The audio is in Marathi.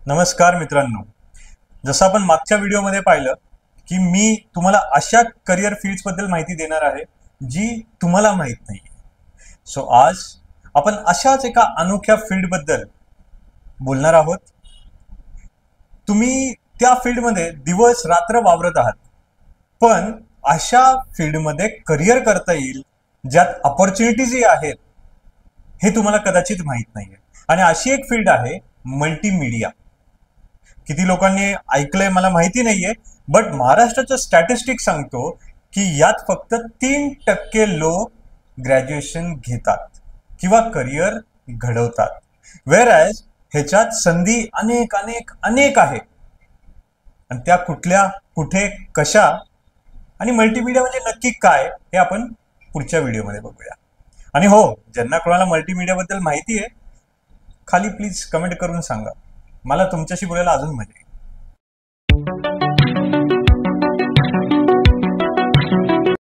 नमस्कार मित्रांनो. जसं आपण मागच्या व्हिडिओमध्ये पाहिलं की मी तुम्हाला अशा करिअर फील्ड्स बद्दल माहिती देणार आहे जी तुम्हाला माहित नाही. सो आज आपण अशाच एका अनोख्या फील्ड बद्दल बोलणार आहोत. तुम्ही त्या फील्डमध्ये दिवस रात्र वावरत आहात, पण अशा फील्डमध्ये करिअर करता येईल ज्यात अपॉर्च्युनिटीज आहेत हे तुम्हाला कदाचित माहित नाहीये. आणि अशी एक फील्ड आहे मल्टीमीडिया. किती लोकांनी ऐकलंय मला माहिती नाहीये, बट महाराष्ट्राचं स्टॅटिस्टिक्स सांगतो की यात फक्त 3% लोक ग्रॅज्युएशन घेतात किंवा करिअर घडवतात. वेअर ॲज ह्याच्यात संधी अनेक अनेक अनेक आहे, आणि त्या कुठल्या, कुठे, कशा आणि मल्टीमीडिया म्हणजे नक्की काय हे आपण पुढच्या व्हिडिओमध्ये बघूया. आणि हो, ज्यांना कोणाला मल्टीमीडिया बद्दल माहिती आहे खाली प्लीज कमेंट करून सांगा. मला तुमच्याशी बोलायला अजून मजा येईल.